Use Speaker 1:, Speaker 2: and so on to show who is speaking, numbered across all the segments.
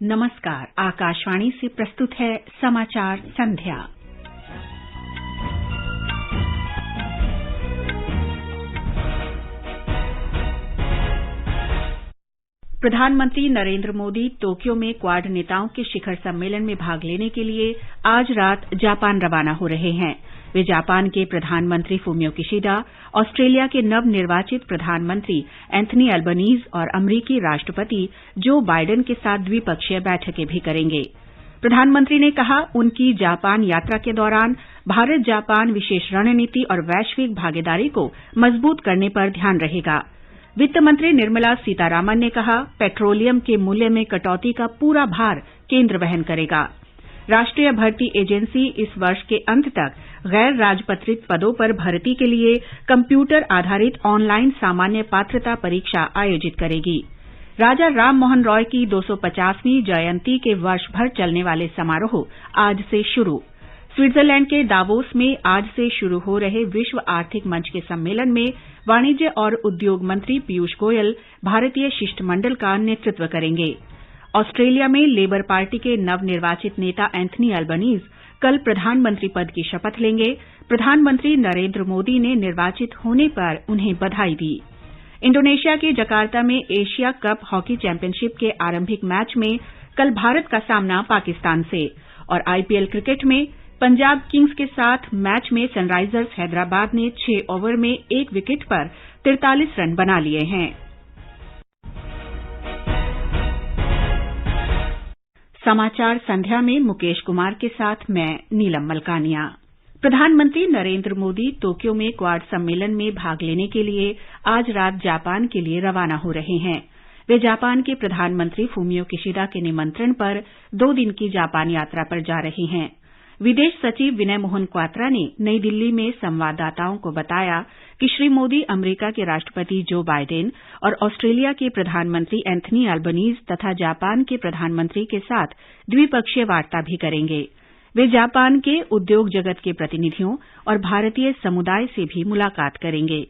Speaker 1: नमस्कार, आकाशवाणी से प्रस्तुत है समाचार संध्या। प्रधानमंत्री नरेंद्र मोदी टोक्यो में क्वाड नेताओं के शिखर सम्मेलन में भाग लेने के लिए आज रात जापान रवाना हो रहे हैं। वे जापान के प्रधानमंत्री फूमियो किशिडा, ऑस्ट्रेलिया के नवनिर्वाचित प्रधानमंत्री एंथनी अल्बनीज और अमरीकी राष्ट्रपति जो बाइडेन के साथ द्विपक्षीय बैठकें भी करेंगे। प्रधानमंत्री ने कहा, उनकी जापान यात्रा के दौरान भारत जापान विशेष रणनीति और वैश्विक भागीदारी को मजबूत करने पर ध्यान रहेगा। वित्त मंत्री निर्मला सीतारामन ने कहा, पेट्रोलियम के मूल्य में कटौती का पूरा भार केंद्र वहन करेगा। राष्ट्रीय भर्ती एजेंसी इस वर्ष के अंत तक गैर राजपत्रित पदों पर भर्ती के लिए कंप्यूटर आधारित ऑनलाइन सामान्य पात्रता परीक्षा आयोजित करेगी। राजा राम मोहन रॉय की 250वीं जयंती के वर्ष भर चलने वाले समारोह आज से शुरू। स्विट्जरलैंड के दावोस में आज से शुरू हो रहे विश्व आर्थिक मंच के सम्मेलन में वाणिज्य और उद्योग मंत्री पीयूष गोयल भारतीय शिष्टमंडल का नेतृत्व करेंगे। ऑस्ट्रेलिया में लेबर पार्टी के नवनिर्वाचित नेता एंथनी अल्बनीज कल प्रधानमंत्री पद की शपथ लेंगे। प्रधानमंत्री नरेंद्र मोदी ने निर्वाचित होने पर उन्हें बधाई दी। इंडोनेशिया के जकार्ता में एशिया कप हॉकी चैंपियनशिप के आरंभिक मैच में कल भारत का सामना पाकिस्तान से और आईपीएल क्रिकेट में पंजाब किंग्स के साथ मैच में सनराइजर्स हैदराबाद ने 6 ओवर में 1 विकेट पर 43 रन बना लिए हैं। समाचार संध्या में मुकेश कुमार के साथ मैं नीलम मलकानिया। प्रधानमंत्री नरेंद्र मोदी टोक्यो में क्वाड सम्मेलन में भाग लेने के लिए आज रात जापान के लिए रवाना हो रहे हैं। वे जापान के प्रधानमंत्री फूमियो किशिडा के निमंत्रण पर 2 दिन की जापान यात्रा पर जा रहे हैं। विदेश सचिव विनय मोहन क्वात्रा ने नई दिल्ली में संवाददाताओं को बताया कि श्री मोदी अमेरिका के राष्ट्रपति जो बाइडेन और ऑस्ट्रेलिया के प्रधानमंत्री एंथनी अल्बनीज तथा जापान के प्रधानमंत्री के साथ द्विपक्षीय वार्ता भी करेंगे। वे जापान के उद्योग जगत के प्रतिनिधियों और भारतीय समुदाय से भी मुलाकात करेंगे।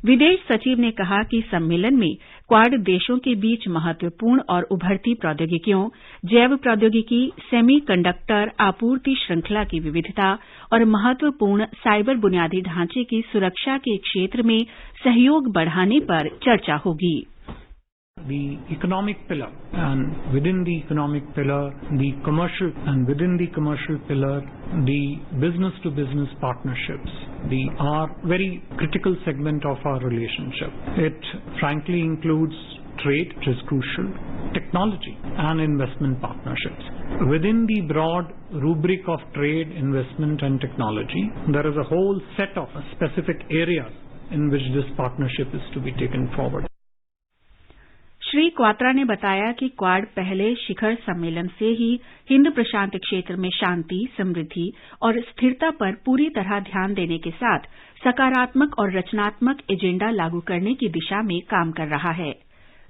Speaker 1: विदेश सचिव ने कहा कि सम्मेलन में क्वाड देशों के बीच महत्वपूर्ण और उभरती प्रौद्योगिकियों, जैव प्रौद्योगिकी, सेमी कंडक्टर आपूर्ति श्रृंखला की विविधता और महत्वपूर्ण साइबर बुनियादी ढांचे की सुरक्षा के क्षेत्र में सहयोग बढ़ाने पर चर्चा होगी।
Speaker 2: The economic pillar, and within the economic pillar, the commercial, and within the commercial pillar, the business-to-business partnerships, are very critical segment of our relationship. It frankly includes trade, which is crucial, technology, and investment partnerships. Within the broad rubric of trade, investment, and technology, there is a whole set of specific areas in which this partnership is to be taken forward.
Speaker 1: Shri Kwatra ने बताया कि quad पहले शिखर सम्मेलन से ही हिंद प्रशांत क्षेत्र में शांति, समृद्धि और स्थिरता पर पूरी तरह ध्यान देने के साथ सकारात्मक और रचनात्मक एजेंडा लागू करने की दिशा में काम कर रहा है।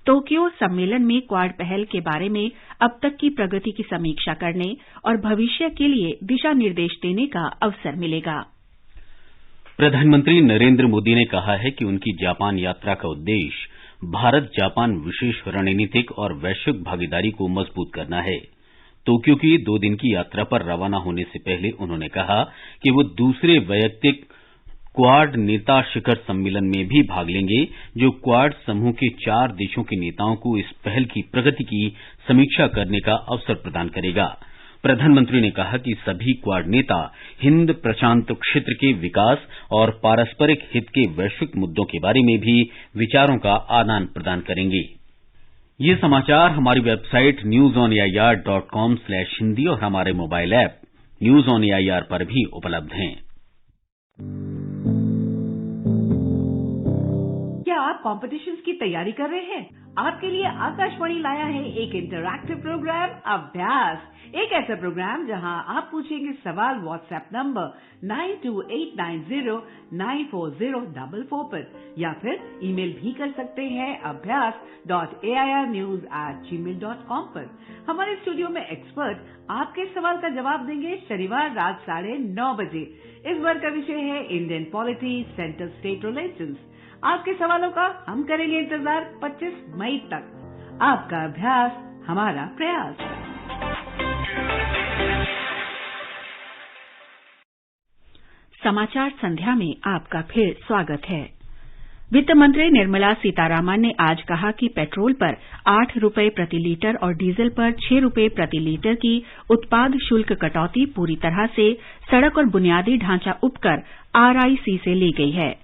Speaker 1: टोक्यो सम्मेलन में क्वाड पहल के बारे में अब तक की प्रगति की समीक्षा करने और भविष्य के लिए दिशा निर्देश देने का अवसर मिलेगा।
Speaker 3: प्रधानमंत्री नरेंद्र मोदी ने कहा है कि उनकी जापान यात्रा का उद्देश्य भारत जापान विशेष रणनीतिक और वैश्विक भागीदारी को मजबूत करना है। टोक्यो की 2 दिन की यात्रा पर रवाना होने से पहले उन्होंने कहा कि वो दूसरे वैयक्तिक क्वाड नेता शिखर सम्मेलन में भी भाग लेंगे, जो क्वाड समूह के 4 देशों के नेताओं को इस पहल की प्रगति की समीक्षा करने का अवसर प्रदान करेगा। प्रधानमंत्री ने कहा कि सभी क्वाड नेता हिंद प्रशांत क्षेत्र के विकास और पारस्परिक हित के वैश्विक मुद्दों के बारे में भी विचारों का आदान प्रदान करेंगे। ये समाचार हमारी वेबसाइट newsonair.com/hindi और हमारे mobile app news on AIR पर भी उपलब्ध हैं।
Speaker 4: क्या आप कॉम्पिटिशन्स की तैयारी कर रहे हैं? आपके लिए आकाशवाणी लाया है एक इंटरैक्टिव प्रोग्राम अभ्यास। एक ऐसा प्रोग्राम जहां आप पूछेंगे सवाल व्हाट्सएप नंबर 9289094044 पर या फिर ईमेल भी कर सकते हैं abhyas.airnews@gmail.com पर। हमारे स्टूडियो में एक्सपर्ट आपके सवाल का जवाब देंगे शनिवार रात 9:30 बजे। इस बार का विषय है Indian polity, central state relations. आपके सवालों का हम करेंगे इंतजार 25 मई तक। आपका अभ्यास हमारा प्रयास।
Speaker 1: समाचार संध्या में आपका फिर स्वागत है। वित्त मंत्री निर्मला सीतारामन ने आज कहा कि पेट्रोल पर 8 रुपये प्रति लीटर और डीजल पर 6 रुपये प्रति लीटर की उत्पाद शुल्क कटौती पूरी तरह से सड़क और बुनियादी ढांचा उपकर RIC से ली गई है।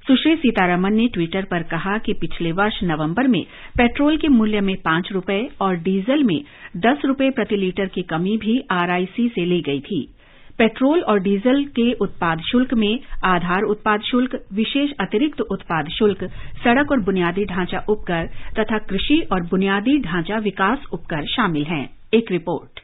Speaker 1: सुश्री सीतारामन ने ट्विटर पर कहा कि पिछले वर्ष नवंबर में पेट्रोल के मूल्य में 5 रुपये और डीजल में 10 रुपये प्रति लीटर की कमी भी RIC से ली गई थी। पेट्रोल और डीजल के उत्पाद शुल्क में आधार उत्पाद शुल्क, विशेष अतिरिक्त उत्पाद शुल्क, सड़क और बुनियादी ढांचा उपकर तथा कृषि और बुनियादी ढांचा विकास उपकर शामिल हैं। एक रिपोर्ट।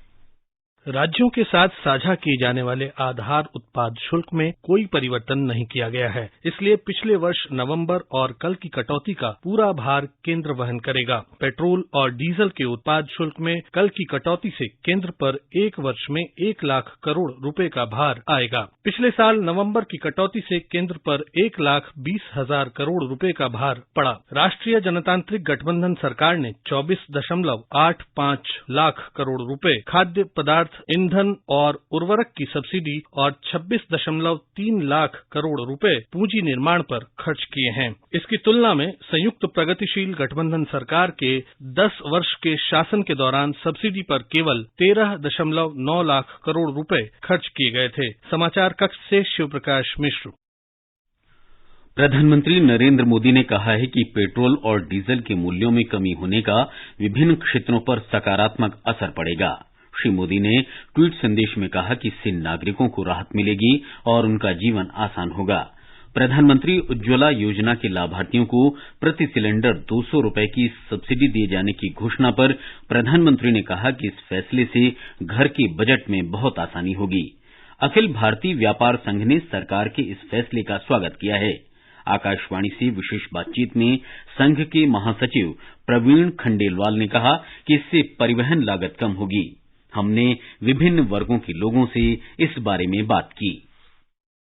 Speaker 5: राज्यों के साथ साझा किए जाने वाले आधार उत्पाद शुल्क में कोई परिवर्तन नहीं किया गया है, इसलिए पिछले वर्ष नवंबर और कल की कटौती का पूरा भार केंद्र वहन करेगा। पेट्रोल और डीजल के उत्पाद शुल्क में कल की कटौती से केंद्र पर एक वर्ष में 1 लाख करोड़ रुपए का भार आएगा। पिछले साल नवंबर की कटौती से केंद्र पर 1,20,000 करोड़ रुपए का भार पड़ा। राष्ट्रीय जनतांत्रिक गठबंधन सरकार ने 24.85 लाख करोड़ रुपए खाद्य पदार्थ, ईंधन और उर्वरक की सब्सिडी और 26.3 लाख करोड़ रुपए पूंजी निर्माण पर खर्च किए हैं। इसकी तुलना में संयुक्त प्रगतिशील गठबंधन सरकार के 10 वर्ष के शासन के दौरान सब्सिडी पर केवल 13.9 लाख करोड़ रुपए खर्च किए गए थे। समाचार कक्ष से शिव प्रकाश मिश्र।
Speaker 3: प्रधानमंत्री नरेंद्र मोदी ने कहा है कि पेट्रोल और डीजल के मूल्यों में कमी होने का विभिन्न क्षेत्रों पर सकारात्मक असर पड़ेगा। श्री मोदी ने ट्वीट संदेश में कहा कि इससे नागरिकों को राहत मिलेगी और उनका जीवन आसान होगा। प्रधानमंत्री उज्ज्वला योजना के लाभार्थियों को प्रति सिलेंडर 200 रुपए की सब्सिडी दिए जाने की घोषणा पर प्रधानमंत्री ने कहा कि इस फैसले से घर के बजट में बहुत आसानी होगी। अखिल भारतीय व्यापार संघ ने सरकार के इस फैसले का स्वागत किया है। आकाशवाणी से विशेष बातचीत में संघ के महासचिव प्रवीण खंडेलवाल ने कहा कि इससे परिवहन लागत कम होगी। हमने विभिन्न वर्गों के लोगों से इस बारे में बात की।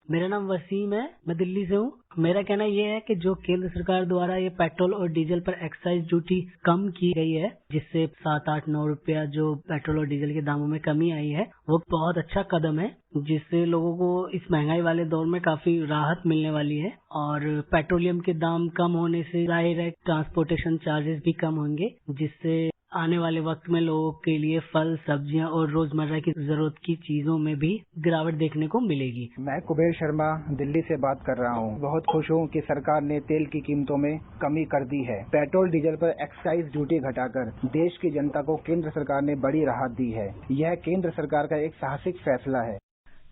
Speaker 6: मेरा नाम वसीम है, मैं दिल्ली से हूँ। मेरा कहना यह है कि जो केंद्र सरकार द्वारा ये पेट्रोल और डीजल पर एक्साइज ड्यूटी कम की गई है, जिससे 7-8-9 रुपया जो पेट्रोल और डीजल के दामों में कमी आई है, वो बहुत अच्छा कदम है, जिससे लोगों को इस महंगाई वाले दौर में काफी राहत मिलने वाली है। और पेट्रोलियम के दाम कम होने से जाहिर है ट्रांसपोर्टेशन चार्जेस भी कम होंगे, जिससे आने वाले वक्त में लोगों के लिए फल, सब्जियां और रोजमर्रा की जरूरत की चीजों में भी गिरावट देखने को मिलेगी।
Speaker 7: मैं कुबेर शर्मा दिल्ली से बात कर रहा हूँ। बहुत खुश हूँ कि सरकार ने तेल की कीमतों में कमी कर दी है। पेट्रोल डीजल पर एक्साइज ड्यूटी घटाकर देश की जनता को केंद्र सरकार ने बड़ी राहत दी है। यह केंद्र सरकार का एक साहसिक फैसला है।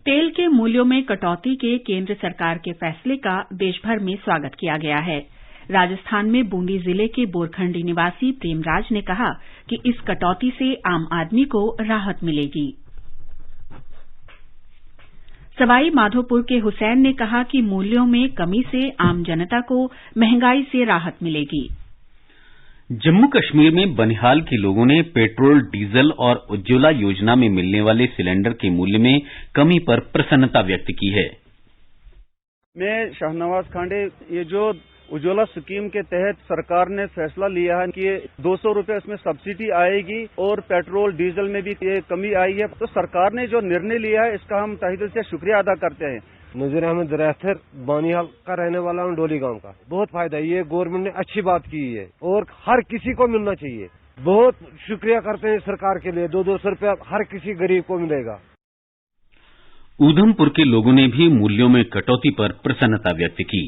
Speaker 1: तेल के मूल्यों में कटौती के केंद्र सरकार के फैसले का देश भर में स्वागत किया गया है। राजस्थान में बूंदी जिले के बोरखंडी निवासी प्रेमराज ने कहा कि इस कटौती से आम आदमी को राहत मिलेगी। सवाई माधोपुर के हुसैन ने कहा कि मूल्यों में कमी से आम जनता को महंगाई से राहत मिलेगी।
Speaker 3: जम्मू कश्मीर में बनिहाल के लोगों ने पेट्रोल, डीजल और उज्ज्वला योजना में मिलने वाले सिलेंडर के मूल्य में कमी पर प्रसन्नता व्यक्त की है।
Speaker 8: मैं शाहनवाज खांडे, ये जो उज्ज्वला स्कीम के तहत सरकार ने फैसला लिया है कि 200 रुपए इसमें सब्सिडी आएगी और पेट्रोल डीजल में भी ये कमी आई है, तो सरकार ने जो निर्णय लिया है इसका हम तहे दिल से शुक्रिया अदा करते हैं।
Speaker 9: नजीर अहमद दरैथर बानिहाल का रहने वाला हूँ, डोली गांव का। बहुत फायदा है, ये गवर्नमेंट ने अच्छी बात की है और हर किसी को मिलना चाहिए। बहुत शुक्रिया करते हैं सरकार के लिए। 200 रुपया हर किसी गरीब को मिलेगा।
Speaker 3: ऊधमपुर के लोगों ने भी मूल्यों में कटौती पर प्रसन्नता व्यक्त की।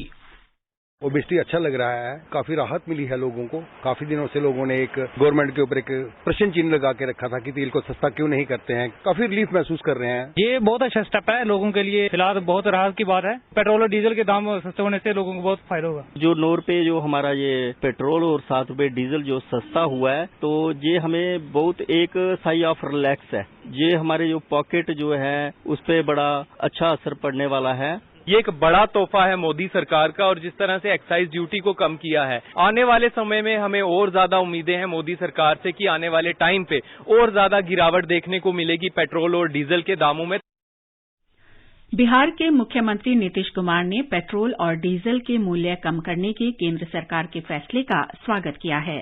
Speaker 10: ओबियसली अच्छा लग रहा है, काफी राहत मिली है लोगों को। काफी दिनों से लोगों ने एक गवर्नमेंट के ऊपर एक प्रश्न चिन्ह लगा के रखा था कि तेल को सस्ता क्यों नहीं करते हैं। काफी रिलीफ महसूस कर रहे हैं।
Speaker 11: ये बहुत अच्छा स्टेप है लोगों के लिए। फिलहाल बहुत राहत की बात है। पेट्रोल और डीजल के दाम सस्ते होने से लोगों को बहुत फायदा होगा।
Speaker 12: जो 9 रुपए जो हमारा ये पेट्रोल और 7 रुपए डीजल जो सस्ता हुआ है, तो ये हमें बहुत एक साई ऑफ रिलैक्स है। ये हमारे जो पॉकेट जो है उस पर बड़ा अच्छा असर पड़ने वाला है।
Speaker 13: ये एक बड़ा तोहफा है मोदी सरकार का, और जिस तरह से एक्साइज ड्यूटी को कम किया है, आने वाले समय में हमें और ज्यादा उम्मीदें हैं मोदी सरकार से कि आने वाले टाइम पे और ज्यादा गिरावट देखने को मिलेगी पेट्रोल और डीजल के दामों में।
Speaker 1: बिहार के मुख्यमंत्री नीतीश कुमार ने पेट्रोल और डीजल के मूल्य कम करने के केंद्र सरकार के फैसले का स्वागत किया है।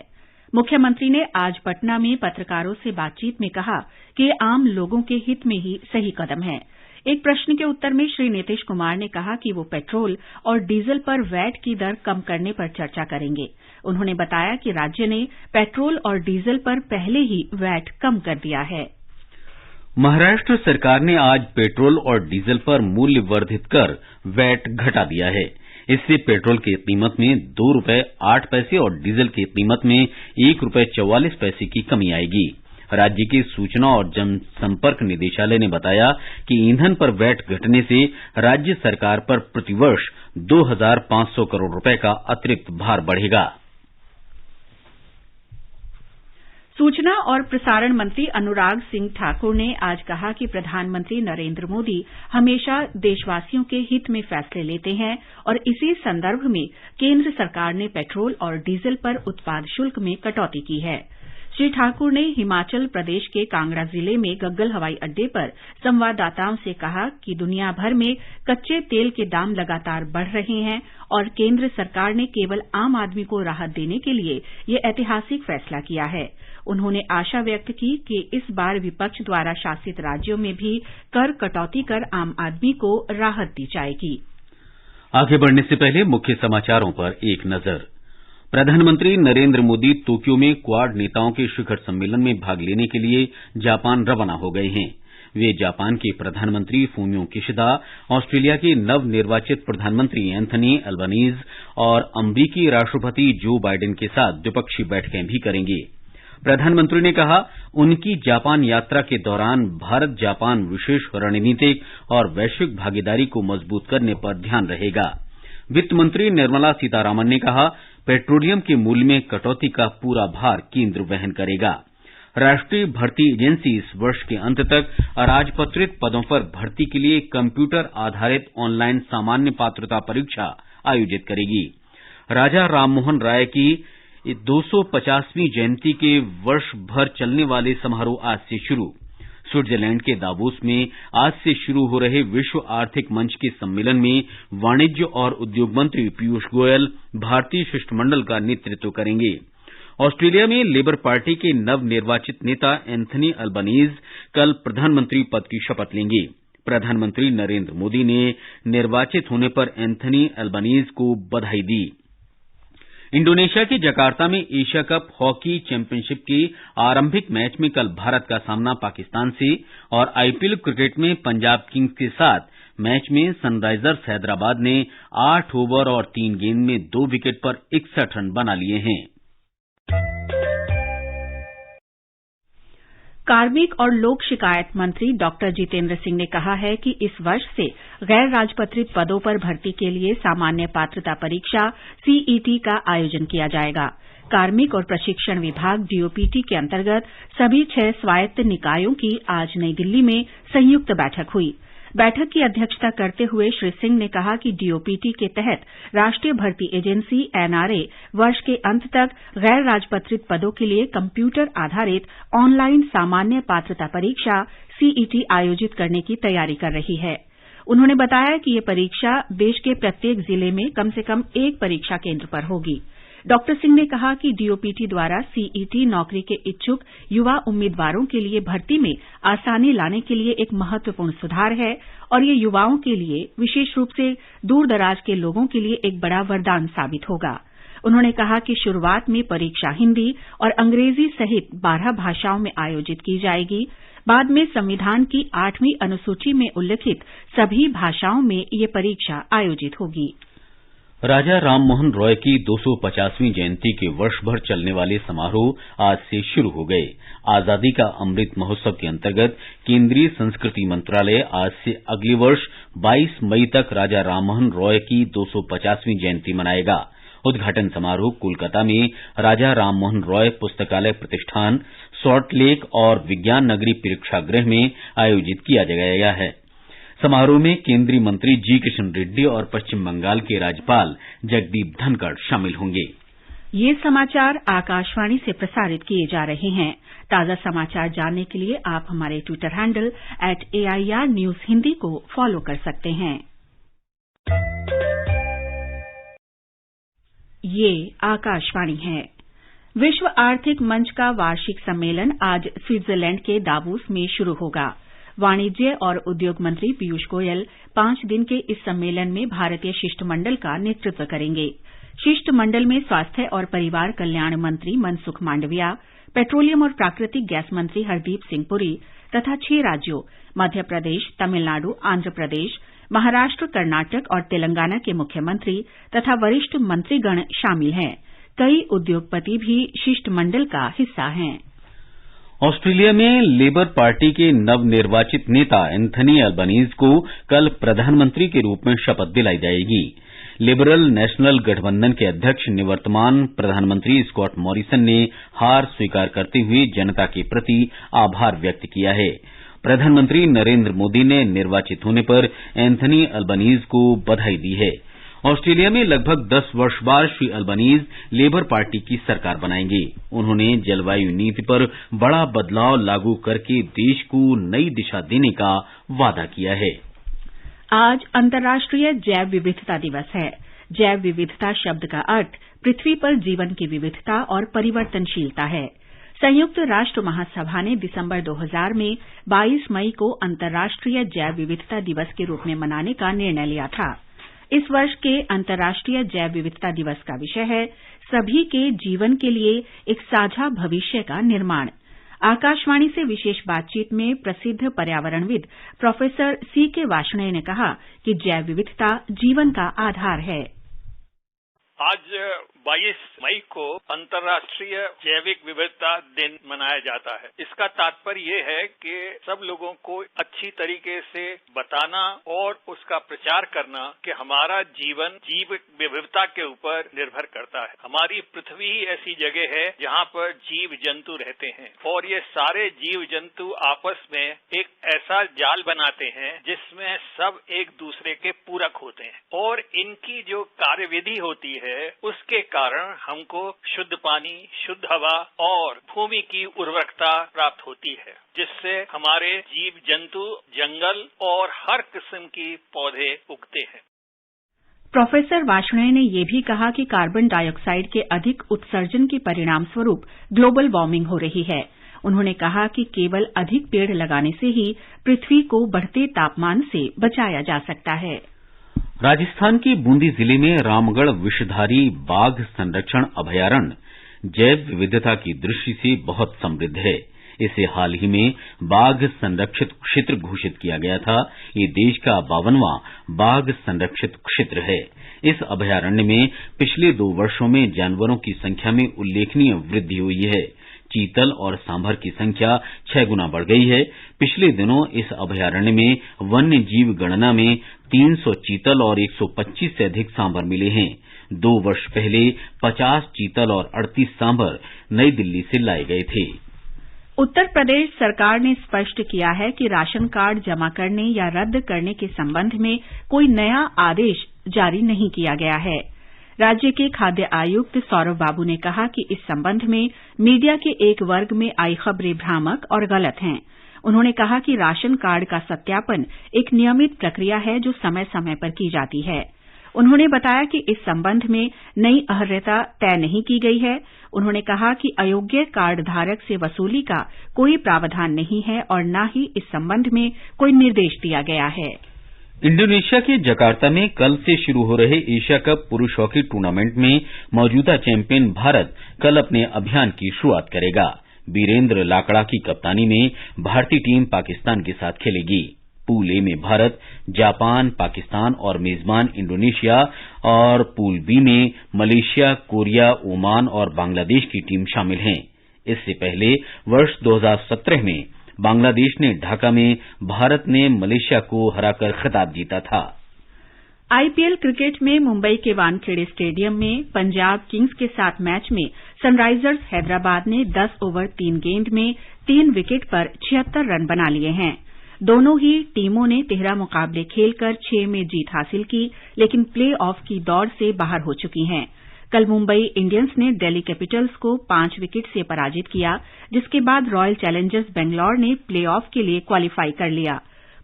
Speaker 1: मुख्यमंत्री ने आज पटना में पत्रकारों से बातचीत में कहा कि ये आम लोगों के हित में ही सही कदम है। एक प्रश्न के उत्तर में श्री नीतीश कुमार ने कहा कि वो पेट्रोल और डीजल पर वैट की दर कम करने पर चर्चा करेंगे। उन्होंने बताया कि राज्य ने पेट्रोल और डीजल पर पहले ही वैट कम कर दिया है।
Speaker 3: महाराष्ट्र सरकार ने आज पेट्रोल और डीजल पर मूल्य वर्धित कर वैट घटा दिया है। इससे पेट्रोल की कीमत में ₹2.08 और डीजल की कीमत में ₹1.44 की कमी आएगी। राज्य के सूचना और जनसंपर्क निदेशालय ने बताया कि ईंधन पर वैट घटने से राज्य सरकार पर प्रतिवर्ष 2,500 करोड़ रुपए का अतिरिक्त भार बढ़ेगा।
Speaker 1: सूचना और प्रसारण मंत्री अनुराग सिंह ठाकुर ने आज कहा कि प्रधानमंत्री नरेंद्र मोदी हमेशा देशवासियों के हित में फैसले लेते हैं और इसी संदर्भ में केंद्र सरकार ने पेट्रोल और डीजल पर उत्पाद शुल्क में कटौती की है। श्री ठाकुर ने हिमाचल प्रदेश के कांगड़ा जिले में गग्गल हवाई अड्डे पर संवाददाताओं से कहा कि दुनिया भर में कच्चे तेल के दाम लगातार बढ़ रहे हैं और केंद्र सरकार ने केवल आम आदमी को राहत देने के लिए ये ऐतिहासिक फैसला किया है। उन्होंने आशा व्यक्त की कि इस बार विपक्ष द्वारा शासित राज्यों में भी कर कटौती कर आम आदमी को राहत दी जाएगी।
Speaker 3: आगे बढ़ने से पहले मुख्य समाचारों पर एक नजर। प्रधानमंत्री नरेंद्र मोदी टोक्यो में क्वाड नेताओं के शिखर सम्मेलन में भाग लेने के लिए जापान रवाना हो गए हैं। वे जापान के प्रधानमंत्री फूमियो किशिदा, ऑस्ट्रेलिया के नवनिर्वाचित प्रधानमंत्री एंथनी अल्बनीज और अमरीकी राष्ट्रपति जो बाइडेन के साथ द्विपक्षीय बैठकें भी करेंगे। प्रधानमंत्री ने कहा, उनकी जापान यात्रा के दौरान भारत जापान विशेष रणनीतिक और वैश्विक भागीदारी को मजबूत करने पर ध्यान रहेगा। वित्त मंत्री निर्मला सीतारामन ने कहा, पेट्रोलियम के मूल्य में कटौती का पूरा भार केंद्र वहन करेगा। राष्ट्रीय भर्ती एजेंसी इस वर्ष के अंत तक अराजपत्रित पदों पर भर्ती के लिए कंप्यूटर आधारित ऑनलाइन सामान्य पात्रता परीक्षा आयोजित करेगी। राजा राममोहन राय की 250वीं जयंती के वर्ष भर चलने वाले समारोह आज से शुरू। स्विट्जरलैंड के दावोस में आज से शुरू हो रहे विश्व आर्थिक मंच के सम्मेलन में वाणिज्य और उद्योग मंत्री पीयूष गोयल भारतीय शिष्टमंडल का नेतृत्व करेंगे। ऑस्ट्रेलिया में लेबर पार्टी के नवनिर्वाचित नेता एंथनी अल्बनीज कल प्रधानमंत्री पद की शपथ लेंगे। प्रधानमंत्री नरेंद्र मोदी ने निर्वाचित होने पर एंथनी अल्बनीज को बधाई दी। इंडोनेशिया के जकार्ता में एशिया कप हॉकी चैंपियनशिप के आरंभिक मैच में कल भारत का सामना पाकिस्तान से और आईपीएल क्रिकेट में पंजाब किंग्स के साथ मैच में सनराइजर्स हैदराबाद ने 8 ओवर और 3 गेंद में 2 विकेट पर 61 रन बना लिए हैं।
Speaker 1: कार्मिक और लोक शिकायत मंत्री डॉक्टर जितेंद्र सिंह ने कहा है कि इस वर्ष से गैर राजपत्रित पदों पर भर्ती के लिए सामान्य पात्रता परीक्षा सीईटी का आयोजन किया जाएगा। कार्मिक और प्रशिक्षण विभाग डीओपीटी के अंतर्गत सभी 6 स्वायत्त निकायों की आज नई दिल्ली में संयुक्त बैठक हुई। बैठक की अध्यक्षता करते हुए श्री सिंह ने कहा कि डीओपीटी के तहत राष्ट्रीय भर्ती एजेंसी एनआरए वर्ष के अंत तक गैर राजपत्रित पदों के लिए कंप्यूटर आधारित ऑनलाइन सामान्य पात्रता परीक्षा सीईटी आयोजित करने की तैयारी कर रही है। उन्होंने बताया कि ये परीक्षा देश के प्रत्येक जिले में कम से कम एक परीक्षा केंद्र पर होगी। डॉक्टर सिंह ने कहा कि डीओपीटी द्वारा सीईटी नौकरी के इच्छुक युवा उम्मीदवारों के लिए भर्ती में आसानी लाने के लिए एक महत्वपूर्ण सुधार है और ये युवाओं के लिए, विशेष रूप से दूर दराज के लोगों के लिए एक बड़ा वरदान साबित होगा। उन्होंने कहा कि शुरुआत में परीक्षा हिंदी और अंग्रेजी सहित 12 भाषाओं में आयोजित की जाएगी। बाद में संविधान की 8वीं अनुसूची में उल्लिखित सभी भाषाओं में ये परीक्षा आयोजित होगी।
Speaker 3: राजा राममोहन रॉय की 250वीं जयंती के वर्ष भर चलने वाले समारोह आज से शुरू हो गए। आजादी का अमृत महोत्सव के अंतर्गत केंद्रीय संस्कृति मंत्रालय आज से अगले वर्ष 22 मई तक राजा राममोहन रॉय की 250वीं जयंती मनाएगा। उद्घाटन समारोह कोलकाता में राजा राममोहन रॉय पुस्तकालय प्रतिष्ठान, सॉल्ट लेक और विज्ञान नगरी परीक्षागृह में आयोजित किया गया है। समारोह में केंद्रीय मंत्री जी किशन रेड्डी और पश्चिम बंगाल के राज्यपाल जगदीप धनखड़ शामिल होंगे।
Speaker 1: ये समाचार आकाशवाणी से प्रसारित किए जा रहे हैं। ताजा समाचार जानने के लिए आप हमारे Twitter handle @AIR News Hindi को फॉलो कर सकते हैं। ये आकाशवाणी है। विश्व आर्थिक मंच का वार्षिक सम्मेलन आज स्विट्जरलैंड के दावोस में शुरू होगा। वाणिज्य और उद्योग मंत्री पीयूष गोयल 5 दिन के इस सम्मेलन में भारतीय शिष्टमंडल का नेतृत्व करेंगे। शिष्टमंडल में स्वास्थ्य और परिवार कल्याण मंत्री मनसुख मांडविया, पेट्रोलियम और प्राकृतिक गैस मंत्री हरदीप सिंह पुरी तथा 6 राज्यों मध्य प्रदेश, तमिलनाडु, आंध्र प्रदेश, महाराष्ट्र, कर्नाटक और तेलंगाना के मुख्यमंत्री तथा वरिष्ठ मंत्रीगण शामिल हैं। कई उद्योगपति भी शिष्टमंडल का हिस्सा हैं।
Speaker 3: ऑस्ट्रेलिया में लेबर पार्टी के नवनिर्वाचित नेता एंथनी अल्बनीज को कल प्रधानमंत्री के रूप में शपथ दिलाई जाएगी। लिबरल नेशनल गठबंधन के अध्यक्ष निवर्तमान प्रधानमंत्री स्कॉट मॉरिसन ने हार स्वीकार करते हुए जनता के प्रति आभार व्यक्त किया है। प्रधानमंत्री नरेंद्र मोदी ने निर्वाचित होने पर एंथनी अल्बनीज को बधाई दी है। ऑस्ट्रेलिया में लगभग 10 वर्ष बाद श्री अल्बनीज लेबर पार्टी की सरकार बनाएंगे। उन्होंने जलवायु नीति पर बड़ा बदलाव लागू करके देश को नई दिशा देने का वादा किया है।
Speaker 1: आज अंतर्राष्ट्रीय जैव विविधता दिवस है। जैव विविधता शब्द का अर्थ पृथ्वी पर जीवन की विविधता और परिवर्तनशीलता है। संयुक्त राष्ट्र महासभा ने दिसंबर 2000 में 22 मई को अंतर्राष्ट्रीय जैव विविधता दिवस के रूप में मनाने का निर्णय लिया था। इस वर्ष के अंतर्राष्ट्रीय जैव विविधता दिवस का विषय है सभी के जीवन के लिए एक साझा भविष्य का निर्माण। आकाशवाणी से विशेष बातचीत में प्रसिद्ध पर्यावरणविद प्रोफेसर सीके वार्ष्णेय ने कहा कि जैव विविधता जीवन का आधार है।
Speaker 14: आज 22 मई को अंतर्राष्ट्रीय जैविक विविधता दिन मनाया जाता है। इसका तात्पर्य ये है कि सब लोगों को अच्छी तरीके से बताना और उसका प्रचार करना कि हमारा जीवन जीव विविधता के ऊपर निर्भर करता है। हमारी पृथ्वी ही ऐसी जगह है जहाँ पर जीव जंतु रहते हैं और ये सारे जीव जंतु आपस में एक ऐसा जाल बनाते हैं जिसमें सब एक दूसरे के पूरक होते हैं और इनकी जो कार्यविधि होती है उसके कारण हमको शुद्ध पानी, शुद्ध हवा और भूमि की उर्वरकता प्राप्त होती है, जिससे हमारे जीव जंतु, जंगल और हर किस्म की पौधे उगते हैं।
Speaker 1: प्रोफेसर वार्ष्णेय ने यह भी कहा कि कार्बन डाइऑक्साइड के अधिक उत्सर्जन के परिणाम स्वरूप ग्लोबल वार्मिंग हो रही है। उन्होंने कहा कि केवल अधिक पेड़ लगाने से ही पृथ्वी को बढ़ते तापमान से बचाया जा सकता है।
Speaker 3: राजस्थान के बूंदी जिले में रामगढ़ विषधारी बाघ संरक्षण अभयारण्य जैव विविधता की दृष्टि से बहुत समृद्ध है। इसे हाल ही में बाघ संरक्षित क्षेत्र घोषित किया गया था। ये देश का 52वां बाघ संरक्षित क्षेत्र है। इस अभयारण्य में पिछले 2 वर्षों में जानवरों की संख्या में उल्लेखनीय वृद्धि हुई है। चीतल और सांभर की संख्या 6 गुना बढ़ गई है। पिछले दिनों इस अभयारण्य में वन्य जीव गणना में 300 चीतल और 125 से अधिक सांभर मिले हैं। 2 वर्ष पहले 50 चीतल और 38 सांभर नई दिल्ली से लाए गए थे।
Speaker 1: उत्तर प्रदेश सरकार ने स्पष्ट किया है कि राशन कार्ड जमा करने या रद्द करने के संबंध में कोई नया आदेश जारी नहीं किया गया है। राज्य के खाद्य आयुक्त सौरभ बाबू ने कहा कि इस संबंध में मीडिया के एक वर्ग में आई खबरें भ्रामक और गलत हैं। उन्होंने कहा कि राशन कार्ड का सत्यापन एक नियमित प्रक्रिया है जो समय समय पर की जाती है। उन्होंने बताया कि इस संबंध में नई अर्हता तय नहीं की गई है। उन्होंने कहा कि अयोग्य कार्ड धारक से वसूली का कोई प्रावधान नहीं है और न ही इस संबंध में कोई निर्देश दिया गया है।
Speaker 3: इंडोनेशिया के जकार्ता में कल से शुरू हो रहे एशिया कप पुरुष हॉकी टूर्नामेंट में मौजूदा चैंपियन भारत कल अपने अभियान की शुरुआत करेगा। वीरेंद्र लाकड़ा की कप्तानी में भारतीय टीम पाकिस्तान के साथ खेलेगी। पूल ए में भारत, जापान, पाकिस्तान और मेजबान इंडोनेशिया और पूल बी में मलेशिया, कोरिया, ओमान और बांग्लादेश की टीम शामिल हैं। इससे पहले वर्ष 2017 में बांग्लादेश ने ढाका में भारत ने मलेशिया को हराकर खिताब जीता था।
Speaker 1: आईपीएल क्रिकेट में मुंबई के वानखेड़े स्टेडियम में पंजाब किंग्स के साथ मैच में सनराइजर्स हैदराबाद ने 10 ओवर 3 गेंद में 3 विकेट पर 76 रन बना लिए हैं। दोनों ही टीमों ने 13 मुकाबले खेलकर 6 में जीत हासिल की, लेकिन प्ले ऑफ की दौड़ से बाहर हो चुकी हैं। कल मुंबई इंडियंस ने दिल्ली कैपिटल्स को 5 विकेट से पराजित किया, जिसके बाद रॉयल चैलेंजर्स बेंगलौर ने प्ले ऑफ के लिए क्वालीफाई कर लिया।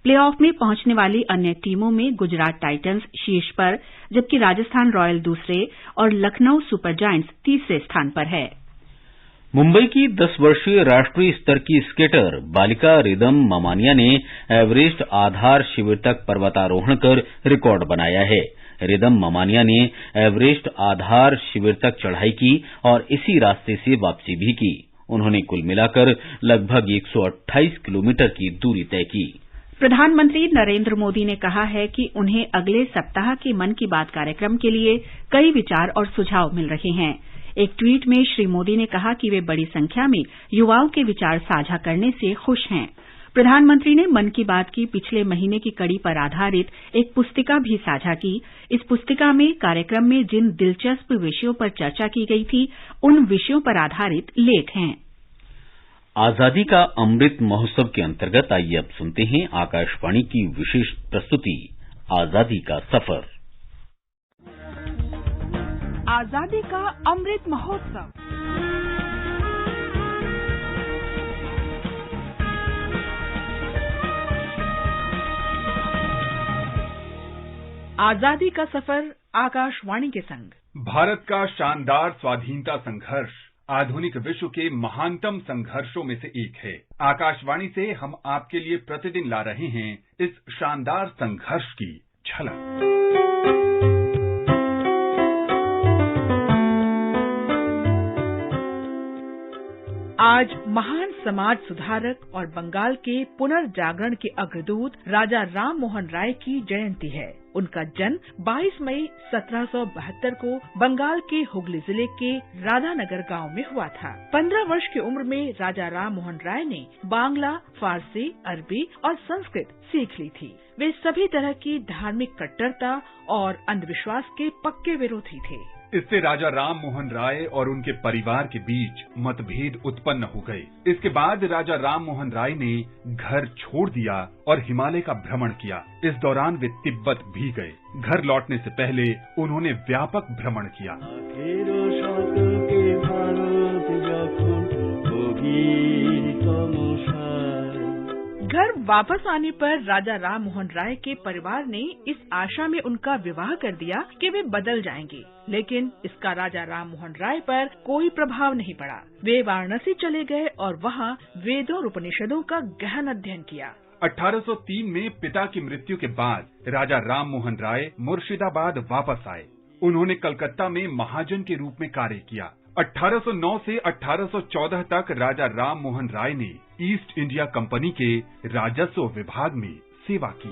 Speaker 1: प्ले ऑफ में पहुंचने वाली अन्य टीमों में गुजरात टाइटंस शीर्ष पर, जबकि राजस्थान रॉयल दूसरे और लखनऊ सुपर जायंट्स तीसरे स्थान पर है।
Speaker 3: मुंबई की 10 वर्षीय राष्ट्रीय स्तर की स्केटर बालिका रिदम ममानिया ने एवरेस्ट आधार शिविर तक पर्वतारोहण कर रिकॉर्ड बनाया है। रिदम ममानिया ने एवरेस्ट आधार शिविर तक चढ़ाई की और इसी रास्ते से वापसी भी की। उन्होंने कुल मिलाकर लगभग 128 किलोमीटर की दूरी तय की।
Speaker 1: प्रधानमंत्री नरेंद्र मोदी ने कहा है कि उन्हें अगले सप्ताह के मन की बात कार्यक्रम के लिए कई विचार और सुझाव मिल रहे हैं। एक ट्वीट में श्री मोदी ने कहा कि वे बड़ी संख्या में युवाओं के विचार साझा करने से खुश हैं। प्रधानमंत्री ने मन की बात की पिछले महीने की कड़ी पर आधारित एक पुस्तिका भी साझा की। इस पुस्तिका में कार्यक्रम में जिन दिलचस्प विषयों पर चर्चा की गई थी, उन विषयों पर आधारित लेख हैं।
Speaker 3: आजादी का अमृत महोत्सव के अंतर्गत आइए अब सुनते हैं आकाशवाणी की विशेष प्रस्तुति आजादी का सफर।
Speaker 15: आजादी का अमृत महोत्सव। आजादी का सफर आकाशवाणी के संग।
Speaker 16: भारत का शानदार स्वाधीनता संघर्ष आधुनिक विश्व के महानतम संघर्षों में से एक है। आकाशवाणी से हम आपके लिए प्रतिदिन ला रहे हैं इस शानदार संघर्ष की झलक।
Speaker 15: आज महान समाज सुधारक और बंगाल के पुनर्जागरण के अग्रदूत राजा राम मोहन राय की जयंती है। उनका जन्म 22 मई 1772 को बंगाल के हुगली जिले के राधानगर गांव में हुआ था। 15 वर्ष की उम्र में राजा राम मोहन राय ने बांग्ला, फारसी, अरबी और संस्कृत सीख ली थी। वे सभी तरह की धार्मिक कट्टरता और अंधविश्वास के पक्के विरोधी थे।
Speaker 16: इससे राजा राम मोहन राय और उनके परिवार के बीच मतभेद उत्पन्न हो गए। इसके बाद राजा राम मोहन राय ने घर छोड़ दिया और हिमालय का भ्रमण किया। इस दौरान वे तिब्बत भी गए। घर लौटने से पहले उन्होंने व्यापक भ्रमण किया।
Speaker 15: घर वापस आने पर राजा राम मोहन राय के परिवार ने इस आशा में उनका विवाह कर दिया कि वे बदल जाएंगे, लेकिन इसका राजा राम मोहन राय पर कोई प्रभाव नहीं पड़ा। वे वाराणसी चले गए और वहां वेदों और उपनिषदों का गहन अध्ययन किया।
Speaker 16: 1803 में पिता की मृत्यु के बाद राजा राम मोहन राय मुर्शिदाबाद वापस आए। उन्होंने कलकत्ता में महाजन के रूप में कार्य किया। 1809 से 1814 तक राजा राम मोहन राय ने ईस्ट इंडिया कंपनी के राजस्व विभाग में सेवा की।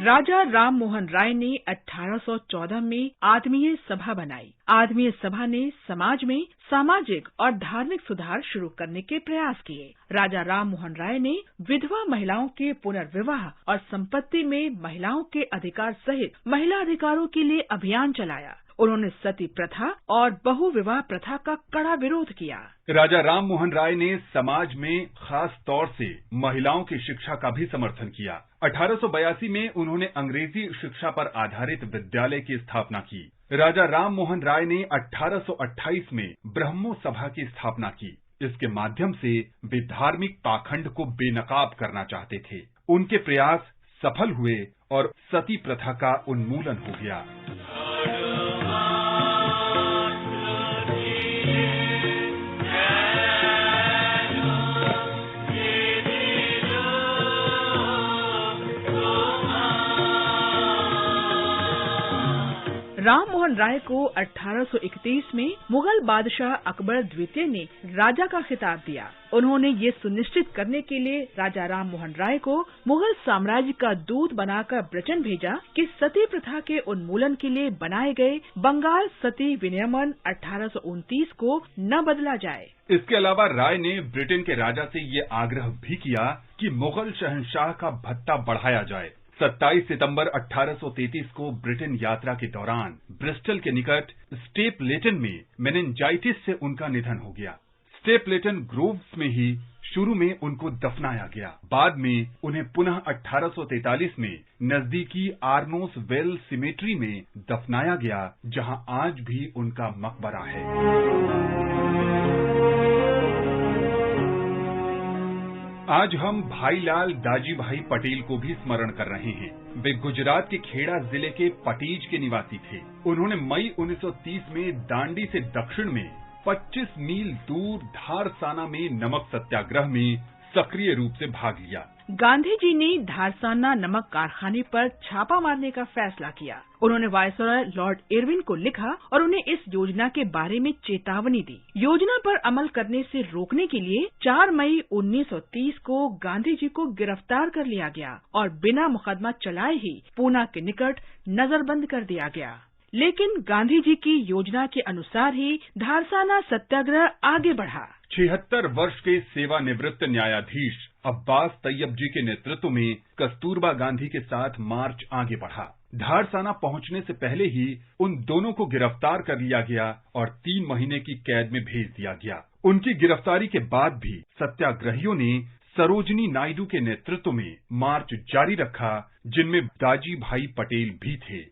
Speaker 15: राजा राम मोहन राय ने 1814 में आत्मीय सभा बनाई। आत्मीय सभा ने समाज में सामाजिक और धार्मिक सुधार शुरू करने के प्रयास किए। राजा राम मोहन राय ने विधवा महिलाओं के पुनर्विवाह और संपत्ति में महिलाओं के अधिकार सहित महिला अधिकारों के लिए अभियान चलाया। उन्होंने सती प्रथा और बहु विवाह प्रथा का कड़ा विरोध किया।
Speaker 16: राजा राम मोहन राय ने समाज में खास तौर से महिलाओं की शिक्षा का भी समर्थन किया। 1882 में उन्होंने अंग्रेजी शिक्षा पर आधारित विद्यालय की स्थापना की। राजा राम मोहन राय ने 1828 में ब्रह्मो सभा की स्थापना की। इसके माध्यम से वे धार्मिक पाखंड को बेनकाब करना चाहते थे। उनके प्रयास सफल हुए और सती प्रथा का उन्मूलन हो गया।
Speaker 15: राम मोहन राय को 1831 में मुगल बादशाह अकबर द्वितीय ने राजा का खिताब दिया। उन्होंने ये सुनिश्चित करने के लिए राजा राम मोहन राय को मुगल साम्राज्य का दूत बनाकर ब्रिटेन भेजा कि सती प्रथा के उन्मूलन के लिए बनाए गए बंगाल सती विनियमन 1829 को न बदला जाए।
Speaker 16: इसके अलावा राय ने ब्रिटेन के राजा से ये आग्रह भी किया कि मुगल शहंशाह का भत्ता बढ़ाया जाए। 27 सितंबर 1833 को ब्रिटेन यात्रा के दौरान ब्रिस्टल के निकट स्टेपलेटन में मेनिंजाइटिस से उनका निधन हो गया। स्टेपलेटन ग्रोव्स में ही शुरू में उनको दफनाया गया। बाद में उन्हें पुनः 1843 में नजदीकी आर्नोस वेल सिमेट्री में दफनाया गया, जहां आज भी उनका मकबरा है। आज हम भाईलाल दाजीभाई पटेल को भी स्मरण कर रहे हैं। वे गुजरात के खेड़ा जिले के पटीज के निवासी थे। उन्होंने मई 1930 में दांडी से दक्षिण में 25 मील दूर धारसाना में नमक सत्याग्रह में सक्रिय रूप से भाग लिया।
Speaker 15: गांधी जी ने धारसाना नमक कारखाने पर छापा मारने का फैसला किया। उन्होंने वायसरॉय लॉर्ड इरविन को लिखा और उन्हें इस योजना के बारे में चेतावनी दी। योजना पर अमल करने से रोकने के लिए 4 मई 1930 को गांधी जी को गिरफ्तार कर लिया गया और बिना मुकदमा चलाए ही पूना के निकट नजरबंद कर दिया गया। लेकिन गांधी जी की योजना के अनुसार ही धारसाना सत्याग्रह आगे बढ़ा।
Speaker 16: 76 वर्ष के सेवानिवृत्त न्यायाधीश अब्बास तैयब जी के नेतृत्व में कस्तूरबा गांधी के साथ मार्च आगे बढ़ा। धारसाना पहुंचने से पहले ही उन दोनों को गिरफ्तार कर लिया गया और 3 महीने की कैद में भेज दिया गया। उनकी गिरफ्तारी के बाद भी सत्याग्रहियों ने सरोजनी नायडू के नेतृत्व में मार्च जारी रखा, जिनमें दाजी भाई पटेल भी थे।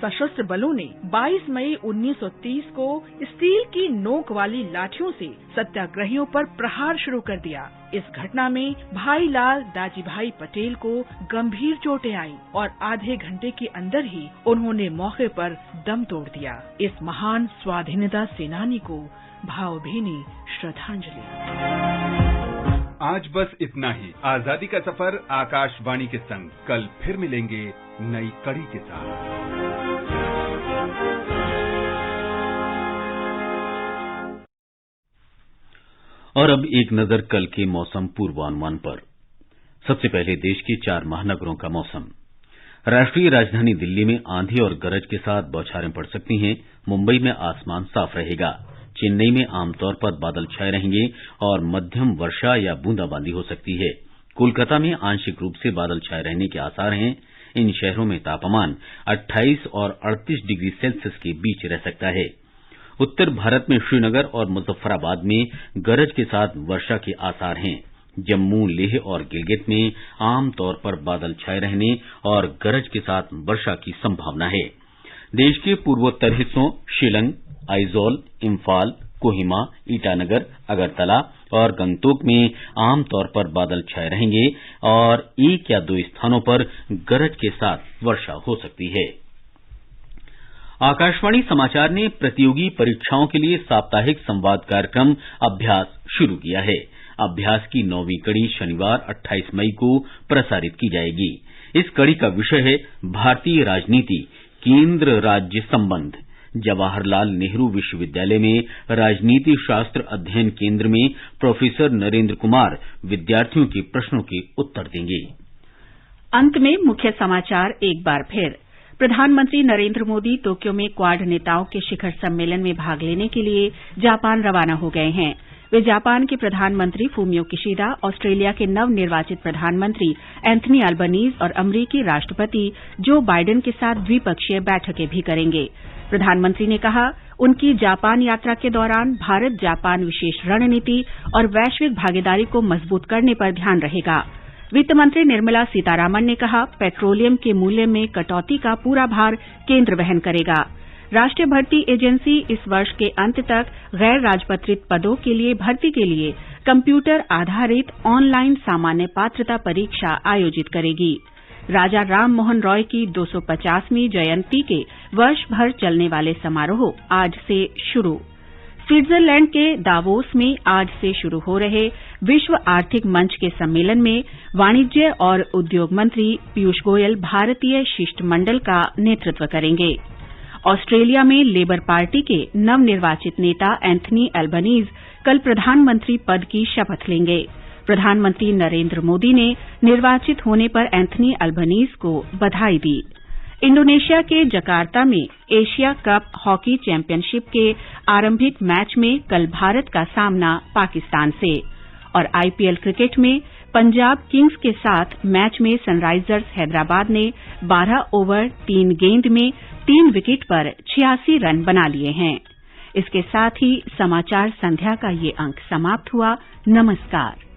Speaker 15: सशस्त्र बलों ने 22 मई 1930 को स्टील की नोक वाली लाठियों से सत्याग्रहियों पर प्रहार शुरू कर दिया। इस घटना में भाईलाल दाजीभाई पटेल को गंभीर चोटें आईं और आधे घंटे के अंदर ही उन्होंने मौके पर दम तोड़ दिया। इस महान स्वाधीनता सेनानी को भावभीनी श्रद्धांजलि।
Speaker 16: आज बस इतना ही। आजादी का सफर आकाशवाणी के संग कल फिर मिलेंगे नई कड़ी के साथ।
Speaker 3: और अब एक नजर कल के मौसम पूर्वानुमान पर। सबसे पहले देश के 4 महानगरों का मौसम। राष्ट्रीय राजधानी दिल्ली में आंधी और गरज के साथ बौछारें पड़ सकती हैं। मुंबई में आसमान साफ रहेगा। चेन्नई में आमतौर पर बादल छाए रहेंगे और मध्यम वर्षा या बूंदाबांदी हो सकती है। कोलकाता में आंशिक रूप से बादल छाए रहने के आसार हैं। इन शहरों में तापमान 28 और 38 डिग्री सेल्सियस के बीच रह सकता है। उत्तर भारत में श्रीनगर और मुजफ्फराबाद में गरज के साथ वर्षा के आसार हैं। जम्मू, लेह और गिलगित में आमतौर पर बादल छाए रहने और गरज के साथ वर्षा की संभावना है। देश के पूर्वोत्तर हिस्सों शिलंग, आइजोल, इम्फाल, कोहिमा, ईटानगर, अगरतला और गंगतोक में आमतौर पर बादल छाए रहेंगे और 1 या 2 स्थानों पर गरज के साथ वर्षा हो सकती है। आकाशवाणी समाचार ने प्रतियोगी परीक्षाओं के लिए साप्ताहिक संवाद कार्यक्रम अभ्यास शुरू किया है। अभ्यास की 9वीं कड़ी शनिवार 28 मई को प्रसारित की जाएगी। इस कड़ी का विषय है भारतीय राजनीति, केंद्र राज्य संबंध। जवाहरलाल नेहरू विश्वविद्यालय में राजनीति शास्त्र अध्ययन केंद्र में प्रोफेसर नरेंद्र कुमार विद्यार्थियों के प्रश्नों के उत्तर देंगे।
Speaker 1: अंत में मुख्य समाचार एक बार फिर। प्रधानमंत्री नरेंद्र मोदी टोक्यो में क्वाड नेताओं के शिखर सम्मेलन में भाग लेने के लिए जापान रवाना हो गए हैं। वे जापान के प्रधानमंत्री फूमियो किशिदा, ऑस्ट्रेलिया के नवनिर्वाचित प्रधानमंत्री एंथनी अल्बनीज और अमरीकी राष्ट्रपति जो बाइडेन के साथ द्विपक्षीय बैठकें भी करेंगे। प्रधानमंत्री ने कहा, उनकी जापान यात्रा के दौरान भारत जापान विशेष रणनीति और वैश्विक भागीदारी को मजबूत करने पर ध्यान रहेगा। वित्त मंत्री निर्मला सीतारामन ने कहा, पेट्रोलियम के मूल्य में कटौती का पूरा भार केंद्र वहन करेगा। राष्ट्रीय भर्ती एजेंसी इस वर्ष के अंत तक गैर राजपत्रित पदों के लिए भर्ती के लिए कंप्यूटर आधारित ऑनलाइन सामान्य पात्रता परीक्षा आयोजित करेगी। राजा राम मोहन रॉय की 250वीं जयंती के वर्ष भर चलने वाले समारोह आज से शुरू। स्विट्जरलैंड के दावोस में आज से शुरू हो रहे विश्व आर्थिक मंच के सम्मेलन में वाणिज्य और उद्योग मंत्री पीयूष गोयल भारतीय शिष्टमंडल का नेतृत्व करेंगे। ऑस्ट्रेलिया में लेबर पार्टी के नवनिर्वाचित नेता एंथनी अल्बनीज कल प्रधानमंत्री पद की शपथ लेंगे। प्रधानमंत्री नरेंद्र मोदी ने निर्वाचित होने पर एंथनी अल्बनीज को बधाई दी। इंडोनेशिया के जकार्ता में एशिया कप हॉकी चैंपियनशिप के आरंभिक मैच में कल भारत का सामना पाकिस्तान से। और आईपीएल क्रिकेट में पंजाब किंग्स के साथ मैच में सनराइजर्स हैदराबाद ने 12 ओवर 3 गेंद में 3 विकेट पर 86 रन बना लिए हैं। इसके साथ ही समाचार संध्या का ये अंक समाप्त हुआ। नमस्कार।